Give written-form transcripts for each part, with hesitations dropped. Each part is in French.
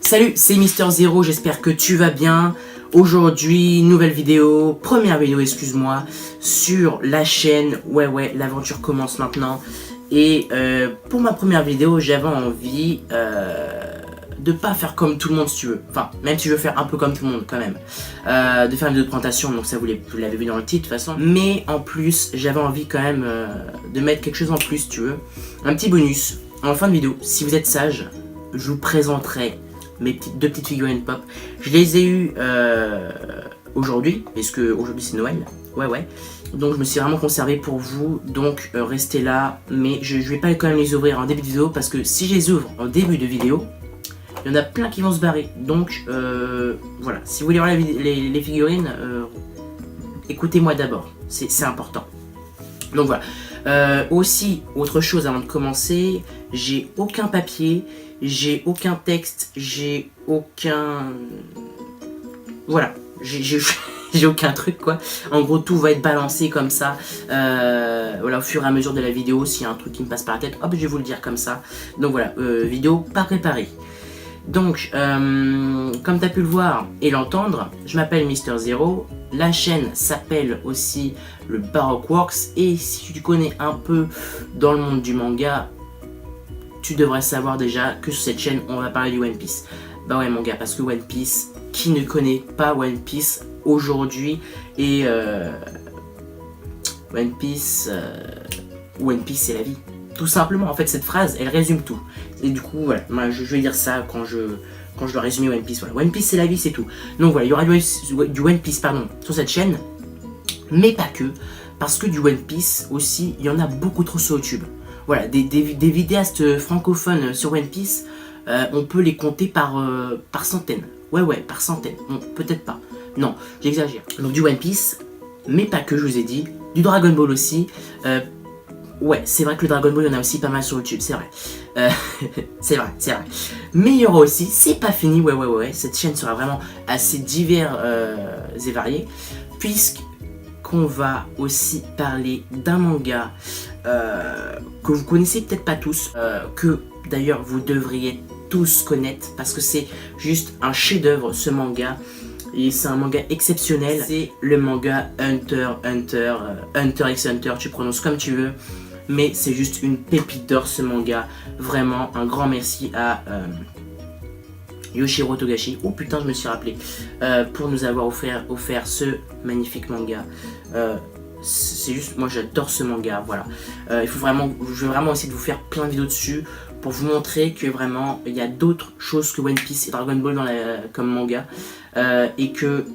Salut, c'est Mister0, j'espère que tu vas bien. Aujourd'hui, nouvelle vidéo, première vidéo, excuse-moi, sur la chaîne. Ouais, l'aventure commence maintenant. Et pour ma première vidéo, j'avais envie de pas faire comme tout le monde si tu veux. Enfin, même si je veux faire un peu comme tout le monde quand même. De faire une vidéo de présentation, donc ça vous l'avez vu dans le titre de toute façon. Mais en plus, j'avais envie quand même de mettre quelque chose en plus si tu veux. Un petit bonus en fin de vidéo, si vous êtes sage, je vous présenterai mes deux petites figurines pop. Je les ai eues aujourd'hui, parce que aujourd'hui c'est Noël. Ouais. Donc je me suis vraiment conservé pour vous, donc restez là. Mais je vais pas quand même les ouvrir en début de vidéo, parce que si je les ouvre en début de vidéo, il y en a plein qui vont se barrer. Donc voilà, si vous voulez voir les figurines, écoutez-moi d'abord, c'est important. Donc voilà. Aussi, autre chose avant de commencer, j'ai aucun papier, j'ai aucun texte, j'ai aucun... Voilà, j'ai aucun truc quoi. En gros, tout va être balancé comme ça. Voilà, au fur et à mesure de la vidéo, s'il y a un truc qui me passe par la tête, hop, je vais vous le dire comme ça. Donc voilà, vidéo pas préparée. Donc, comme tu as pu le voir et l'entendre, je m'appelle Mister0. La chaîne s'appelle aussi le Baroque Works. Et si tu connais un peu dans le monde du manga, tu devrais savoir déjà que sur cette chaîne, on va parler du One Piece. Bah ouais mon gars, parce que One Piece, qui ne connaît pas One Piece aujourd'hui? Et One Piece c'est la vie. Tout simplement, en fait, cette phrase, elle résume tout. Et du coup, voilà, moi, je vais dire ça quand je dois résumer One Piece. Voilà. One Piece, c'est la vie, c'est tout. Donc voilà, il y aura du One Piece, pardon, sur cette chaîne, mais pas que, parce que du One Piece aussi, il y en a beaucoup trop sur YouTube. Voilà, des vidéastes francophones sur One Piece, on peut les compter par centaines. Ouais, par centaines. Bon, peut-être pas. Non, j'exagère. Donc du One Piece, mais pas que, je vous ai dit. Du Dragon Ball aussi. Ouais, c'est vrai que le Dragon Ball, il y en a aussi pas mal sur YouTube, c'est vrai. C'est vrai. Mais il y aura aussi, c'est pas fini, ouais. Cette chaîne sera vraiment assez divers et variée, puisqu'on va aussi parler d'un manga que vous connaissez peut-être pas tous, que d'ailleurs vous devriez tous connaître, parce que c'est juste un chef-d'œuvre ce manga. Et c'est un manga exceptionnel, c'est le manga Hunter x Hunter, tu prononces comme tu veux. Mais c'est juste une pépite d'or ce manga. Vraiment, un grand merci à Yoshiro Togashi. Oh putain, je me suis rappelé. Pour nous avoir offert ce magnifique manga. C'est juste, moi j'adore ce manga, voilà. Je vais vraiment essayer de vous faire plein de vidéos dessus pour vous montrer que vraiment il y a d'autres choses que One Piece et Dragon Ball comme manga. Et que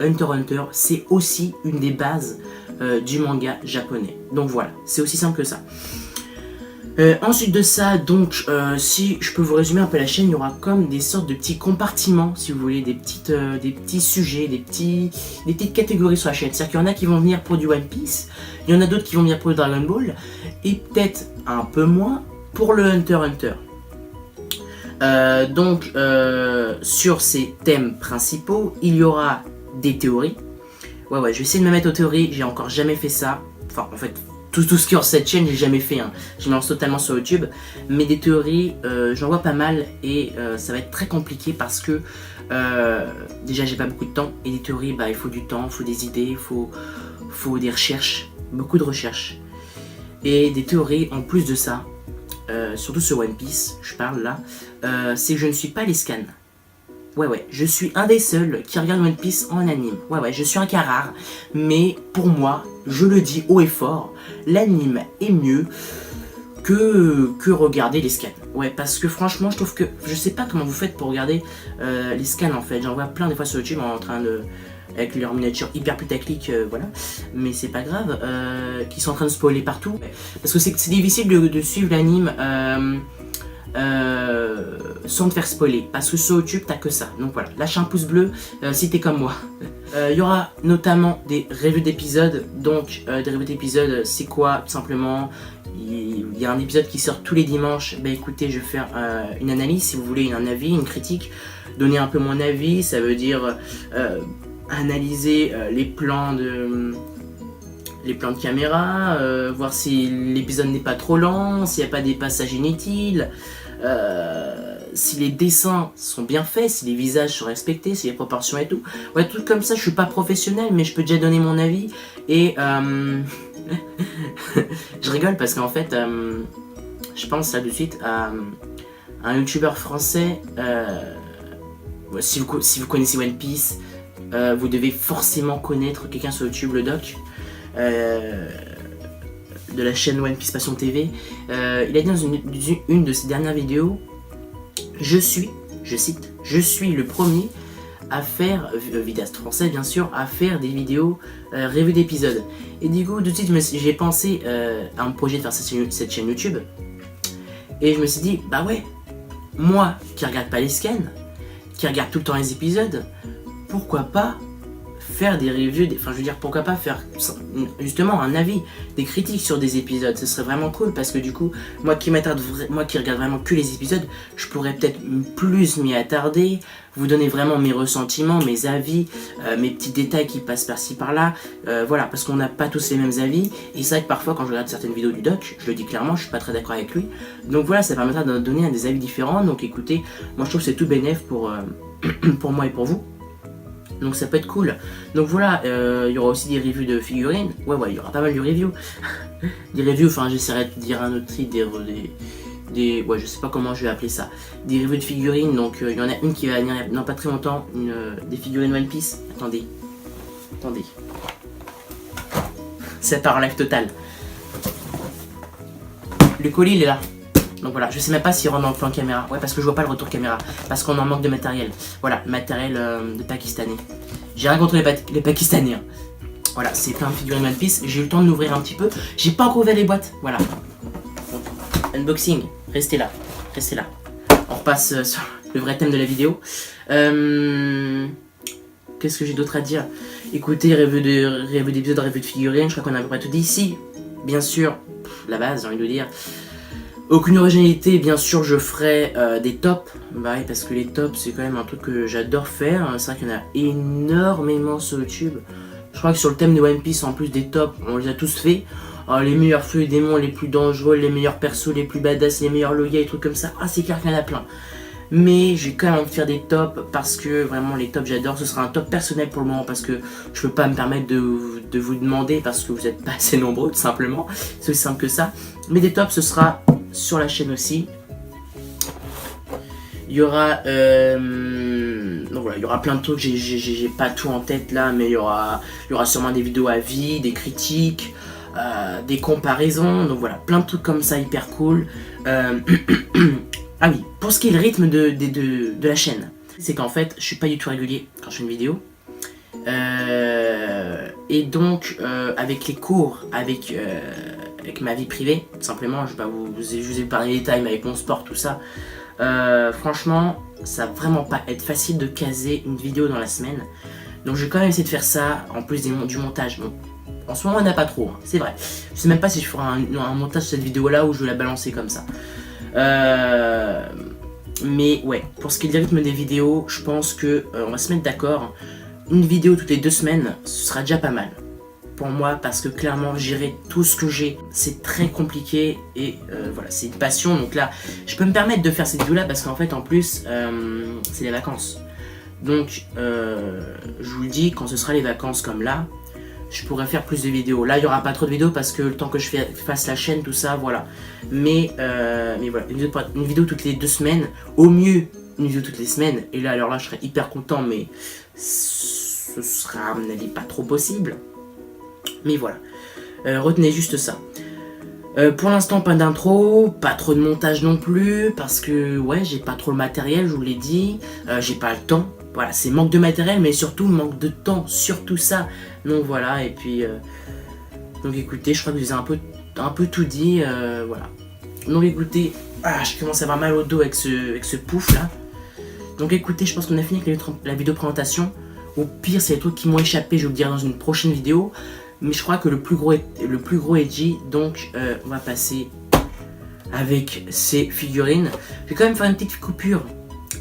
Hunter x Hunter, c'est aussi une des bases du manga japonais. Donc voilà, c'est aussi simple que ça. Ensuite de ça, donc, si je peux vous résumer un peu la chaîne, il y aura comme des sortes de petits compartiments, si vous voulez, des petits sujets, des petites catégories sur la chaîne. C'est-à-dire qu'il y en a qui vont venir pour du One Piece, il y en a d'autres qui vont venir pour le Dragon Ball, et peut-être un peu moins pour le Hunter x Hunter. Donc, sur ces thèmes principaux, il y aura des théories. Ouais, je vais essayer de me mettre aux théories, j'ai encore jamais fait ça. Enfin, en fait, tout ce qui est sur cette chaîne, j'ai jamais fait. Hein. Je me lance totalement sur YouTube. Mais des théories, j'en vois pas mal et ça va être très compliqué parce que déjà, j'ai pas beaucoup de temps. Et des théories, bah, il faut du temps, il faut des idées, il faut des recherches, beaucoup de recherches. Et des théories, en plus de ça, surtout sur One Piece, je parle là, c'est que je ne suis pas les scans. Ouais, je suis un des seuls qui regarde One Piece en anime. Ouais, je suis un cas rare. Mais pour moi, je le dis haut et fort, l'anime est mieux que regarder les scans. Ouais, parce que franchement, je trouve que... Je sais pas comment vous faites pour regarder les scans en fait. J'en vois plein des fois sur YouTube en train de... avec leur miniature hyper putaclic, voilà. Mais c'est pas grave, qui sont en train de spoiler partout. Parce que c'est difficile de suivre l'anime... sans te faire spoiler, parce que sur YouTube t'as que ça. Donc voilà, lâche un pouce bleu si t'es comme moi. Il y aura notamment des reviews d'épisodes. Donc des reviews d'épisodes, c'est quoi? Tout simplement, il y a un épisode qui sort tous les dimanches. Bah écoutez, je vais faire une analyse, si vous voulez, un avis, une critique, donner un peu mon avis. Ça veut dire analyser les plans de caméra, voir si l'épisode n'est pas trop lent, s'il n'y a pas des passages inutiles, si les dessins sont bien faits, si les visages sont respectés, si les proportions et tout. Ouais, tout comme ça, je suis pas professionnel, mais je peux déjà donner mon avis. Et je rigole parce qu'en fait, je pense là de suite à un youtubeur français. Si vous connaissez One Piece, vous devez forcément connaître quelqu'un sur YouTube, le doc, de la chaîne One Piece Passion TV. Il a dit dans une de ses dernières vidéos, je cite, je suis le premier à faire, vidéaste français bien sûr, à faire des vidéos review d'épisodes. Et du coup, tout de suite, j'ai pensé à un projet de faire cette chaîne YouTube. Et je me suis dit, bah ouais, moi qui regarde pas les scans, qui regarde tout le temps les épisodes, pourquoi pas faire des reviews, enfin je veux dire pourquoi pas faire justement un avis, des critiques sur des épisodes, ce serait vraiment cool parce que du coup, moi qui regarde vraiment que les épisodes, je pourrais peut-être plus m'y attarder, vous donner vraiment mes ressentiments, mes avis, mes petits détails qui passent par-ci par-là, voilà, parce qu'on n'a pas tous les mêmes avis, et c'est vrai que parfois quand je regarde certaines vidéos du doc, je le dis clairement, je suis pas très d'accord avec lui, donc voilà, ça permettra de donner des avis différents, donc écoutez, moi je trouve que c'est tout bénef pour, pour moi et pour vous. Donc ça peut être cool. Donc voilà, il y aura aussi des reviews de figurines. Ouais, il y aura pas mal de reviews. Des reviews, enfin j'essaierai de dire un autre titre, ouais, je sais pas comment je vais appeler ça. Des reviews de figurines, donc il y en a une qui va venir dans pas très longtemps, des figurines One Piece. Attendez. Ça part en live total. Le colis il est là. Donc voilà, je sais même pas s'il rentre dans le plan caméra. Ouais, parce que je vois pas le retour caméra. Parce qu'on en manque de matériel. Voilà, matériel de Pakistanais. J'ai rien contre les Pakistanais. Hein. Voilà, c'est plein de figurines One Piece. J'ai eu le temps de l'ouvrir un petit peu. J'ai pas encore ouvert les boîtes. Voilà. Donc, unboxing. Restez là. On repasse sur le vrai thème de la vidéo. Qu'est-ce que j'ai d'autre à dire? Écoutez, revue d'épisode, revue de figurines. Je crois qu'on a à peu près tout dit ici. Bien sûr, la base, j'ai envie de dire. Aucune originalité, bien sûr je ferai des tops, bah oui, parce que les tops c'est quand même un truc que j'adore faire, c'est vrai qu'il y en a énormément sur YouTube. Je crois que sur le thème de One Piece en plus des tops, on les a tous fait. Les meilleurs feux et démons les plus dangereux, les meilleurs persos les plus badass, les meilleurs logas et trucs comme ça, c'est clair qu'il y en a plein. Mais je vais quand même envie de faire des tops parce que vraiment les tops j'adore, ce sera un top personnel pour le moment parce que je peux pas me permettre de vous demander parce que vous êtes pas assez nombreux tout simplement, c'est aussi simple que ça. Mais des tops ce sera sur la chaîne aussi. Il y aura donc voilà, il y aura plein de trucs, j'ai pas tout en tête là, mais il y aura sûrement des vidéos avis, des critiques, des comparaisons, donc voilà, plein de trucs comme ça hyper cool. Ah oui, pour ce qui est le rythme de la chaîne, c'est qu'en fait je suis pas du tout régulier quand je fais une vidéo. Et donc avec les cours, avec ma vie privée, tout simplement, je vous ai parlé des détails, mais avec mon sport, tout ça, franchement, ça va vraiment pas être facile de caser une vidéo dans la semaine. Donc je vais quand même essayer de faire ça, en plus du montage. Bon, en ce moment, on n'a pas trop, hein, c'est vrai. Je sais même pas si je ferai un montage sur cette vidéo-là ou je vais la balancer comme ça. Mais ouais, pour ce qui est du rythme des vidéos, je pense que on va se mettre d'accord. Une vidéo toutes les 2 semaines, ce sera déjà pas mal pour moi parce que clairement gérer tout ce que j'ai c'est très compliqué et voilà, c'est une passion. Donc là je peux me permettre de faire cette vidéo là parce qu'en fait en plus c'est les vacances, donc je vous le dis, quand ce sera les vacances comme là, je pourrais faire plus de vidéos. Là il n'y aura pas trop de vidéos parce que le temps que je fasse la chaîne, tout ça, voilà. Mais voilà, une vidéo toutes les 2 semaines, au mieux une vidéo toutes les semaines. Et là alors là je serais hyper content, mais ce sera à mon avis pas trop possible. Mais voilà, retenez juste ça. Pour l'instant pas d'intro, pas trop de montage non plus, parce que ouais, j'ai pas trop le matériel, je vous l'ai dit, j'ai pas le temps. Voilà, c'est manque de matériel, mais surtout manque de temps, surtout ça. Donc voilà, et puis donc écoutez, je crois que je vous ai un peu tout dit, voilà. Donc écoutez, je commence à avoir mal au dos avec ce pouf là. Donc écoutez, je pense qu'on a fini avec la vidéo présentation. Au pire, c'est les trucs qui m'ont échappé, je vais vous le dire dans une prochaine vidéo. Mais je crois que le plus gros est dit, donc on va passer avec ces figurines. Je vais quand même faire une petite coupure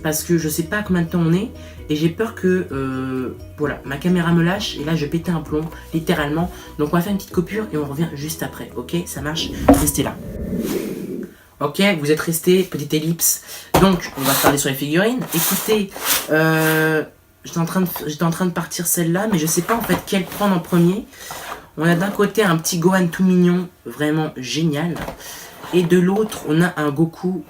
parce que je sais pas combien de temps on est et j'ai peur que voilà, ma caméra me lâche et là je vais péter un plomb littéralement. Donc on va faire une petite coupure et on revient juste après, ok? Ça marche? Restez là. Ok, vous êtes resté, petite ellipse. Donc, on va parler sur les figurines. Écoutez, j'étais en train de partir celle-là, mais je sais pas en fait quelle prendre en premier. On a d'un côté un petit Gohan tout mignon, vraiment génial. Et de l'autre, on a un Goku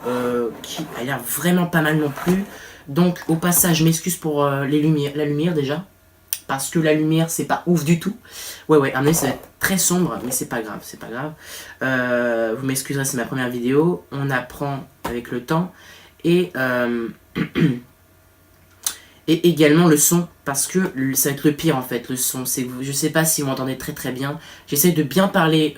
qui a l'air vraiment pas mal non plus. Donc, au passage, je m'excuse pour la lumière déjà. Parce que la lumière, c'est pas ouf du tout. Ouais, à mon avis, ça va être très sombre, mais c'est pas grave, c'est pas grave. Vous m'excuserez, c'est ma première vidéo. On apprend avec le temps. Et, et également le son, parce que ça va être le pire en fait, le son. Je sais pas si vous m'entendez très très bien. J'essaie de bien parler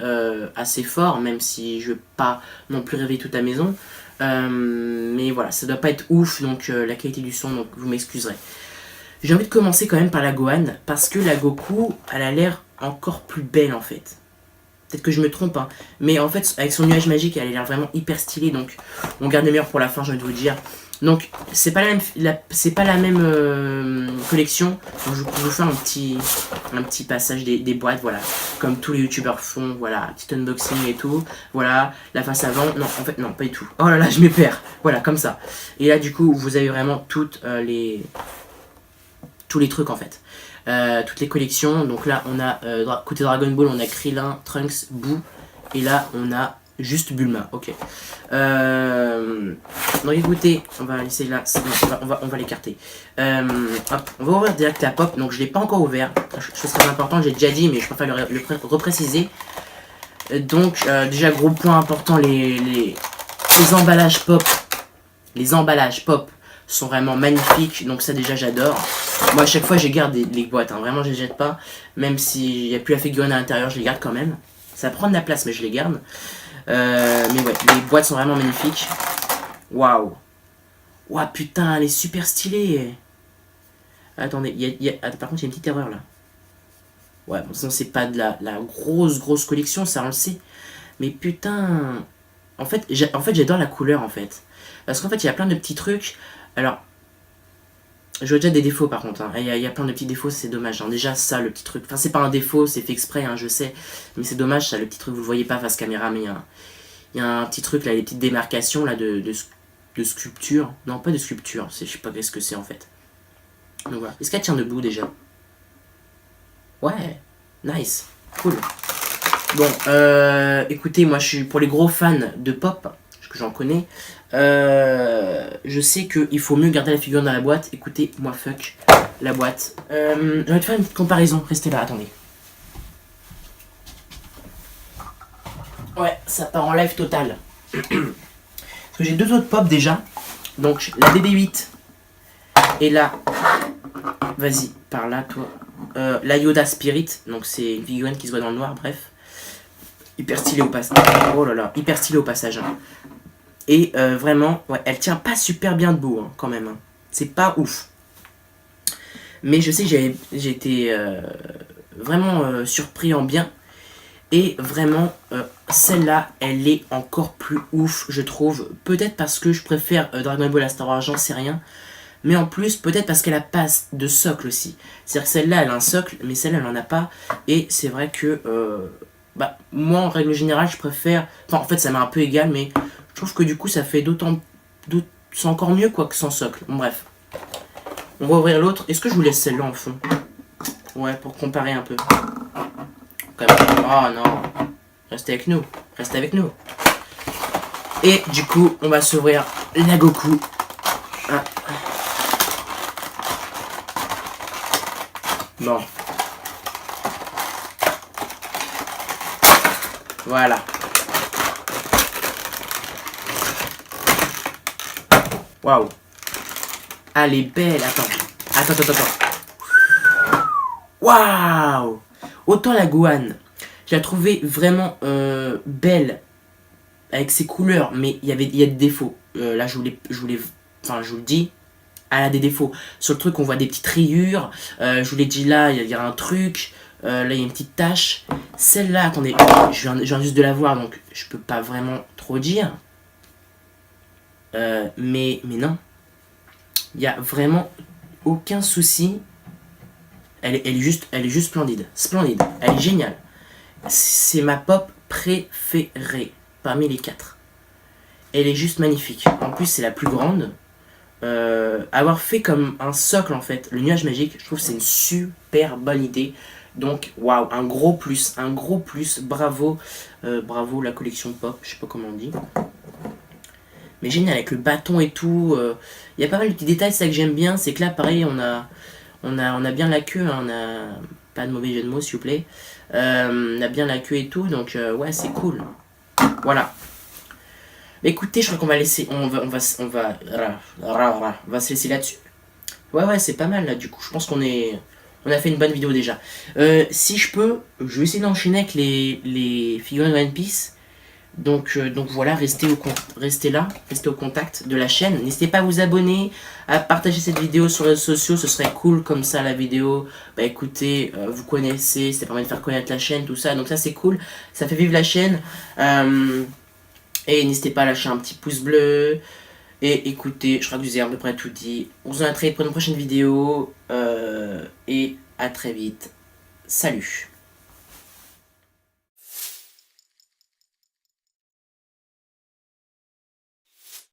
assez fort, même si je veux pas non plus réveiller toute la maison. Mais voilà, ça doit pas être ouf, donc la qualité du son, donc vous m'excuserez. J'ai envie de commencer quand même par la Gohan, parce que la Goku, elle a l'air encore plus belle en fait. Peut-être que je me trompe, hein. Mais en fait, avec son nuage magique, elle a l'air vraiment hyper stylée, donc on garde le meilleur pour la fin, j'ai envie de vous dire. Donc, c'est pas la même collection. Donc, je vous fais un petit passage des boîtes, voilà. Comme tous les youtubeurs font, voilà. Petit unboxing et tout. Voilà, la face avant. Non, en fait, non, pas du tout. Oh là là, je me perds. Voilà, comme ça. Et là, du coup, vous avez vraiment tous les trucs en fait. Toutes les collections. Donc là, on a côté Dragon Ball, on a Krillin, Trunks, Boo. Et là, on a juste Bulma. Ok. Donc écoutez, on va laisser là. On va l'écarter. Hop, on va ouvrir direct la pop. Donc je l'ai pas encore ouvert. Chose très importante, j'ai déjà dit, mais je préfère le repréciser. Donc déjà gros point important, les emballages pop. Les emballages pop sont vraiment magnifiques, donc ça déjà j'adore. Moi à chaque fois je garde les boîtes, hein. Vraiment je les jette pas, même s'il n'y a plus la figurine à l'intérieur, je les garde quand même. Ça prend de la place mais je les garde. Mais ouais, les boîtes sont vraiment magnifiques. Waouh. Waouh putain, elle est super stylée. Attendez, par contre il y a une petite erreur là. Ouais, bon sinon c'est pas de la grosse collection, ça on le sait. Mais putain, en fait j'adore la couleur en fait. Parce qu'en fait il y a plein de petits trucs. Alors, je vois déjà des défauts par contre, hein. Il y a plein de petits défauts, c'est dommage, hein. Déjà ça, le petit truc, enfin c'est pas un défaut, c'est fait exprès, hein, je sais. Mais c'est dommage ça, le petit truc, vous le voyez pas face caméra, mais il y a un petit truc là, les petites démarcations là de sculpture. Non, pas de sculpture, je sais pas ce que c'est en fait. Donc voilà. Est-ce qu'elle tient debout déjà? Ouais, nice, cool. Bon, écoutez, moi je suis pour les gros fans de pop, que j'en connais. Je sais qu'il faut mieux garder la figure dans la boîte. Écoutez, moi fuck la boîte. Je vais te faire une petite comparaison. Restez là, attendez. Ouais, ça part en live total. Parce que j'ai deux autres pop déjà. Donc la BB-8 et la... Vas-y, par là toi. La Yoda Spirit. Donc c'est une figurine qui se voit dans le noir, bref. Hyper stylé au passage. Oh là là, hyper stylé au passage. Hein. Et vraiment, ouais, elle tient pas super bien debout, hein, quand même. Hein. C'est pas ouf. Mais je sais que j'ai été vraiment surpris en bien. Et vraiment, celle-là, elle est encore plus ouf, je trouve. Peut-être parce que je préfère Dragon Ball à Star Wars, j'en sais rien. Mais en plus, peut-être parce qu'elle a pas de socle aussi. C'est-à-dire que celle-là, elle a un socle, mais celle-là, elle en a pas. Et c'est vrai que, moi, en règle générale, je préfère... Enfin, en fait, ça m'est un peu égal, mais... Je trouve que du coup ça fait c'est encore mieux quoi que sans socle. Bon, bref. On va ouvrir l'autre. Est-ce que je vous laisse celle-là en fond? Ouais, pour comparer un peu. Comme... Oh non. Restez avec nous. Restez avec nous. Et du coup, on va s'ouvrir la Goku. Ah. Bon. Voilà. Waouh. Ah, elle est belle. Attends. Waouh. Autant la Gohan, je la trouvais vraiment belle avec ses couleurs, mais il y a des défauts. Là, je vous le dis, elle a des défauts. Sur le truc, on voit des petites rayures. Je vous l'ai dit là, il y a un truc. Là, il y a une petite tache. Celle-là, attendez, je viens juste de la voir, donc je peux pas vraiment trop dire. Mais non, il n'y a vraiment aucun souci. Elle est juste splendide, elle est géniale. C'est ma pop préférée parmi les 4. Elle est juste magnifique. En plus, c'est la plus grande. Avoir fait comme un socle en fait, le nuage magique, je trouve que c'est une super bonne idée. Donc waouh, un gros plus, bravo, bravo la collection pop, je sais pas comment on dit. Mais génial avec le bâton et tout, il y a pas mal de petits détails, c'est ça que j'aime bien, c'est que là pareil on a bien la queue, hein, on a pas de mauvais jeu de mots s'il vous plaît. On a bien la queue et tout, donc ouais c'est cool. Voilà. Écoutez, je crois qu'on va laisser, on va se laisser là-dessus. Ouais, c'est pas mal là du coup. Je pense on a fait une bonne vidéo déjà. Si je peux, je vais essayer d'enchaîner avec les figurines One Piece. Donc voilà, restez là, restez au contact de la chaîne. N'hésitez pas à vous abonner, à partager cette vidéo sur les réseaux sociaux, ce serait cool comme ça la vidéo. Bah écoutez, vous connaissez, ça permet de faire connaître la chaîne, tout ça. Donc ça c'est cool, ça fait vivre la chaîne. Et n'hésitez pas à lâcher un petit pouce bleu. Et écoutez, je crois que je vous ai à peu près tout dit. On se voit très vite pour une prochaine vidéo. Et à très vite. Salut.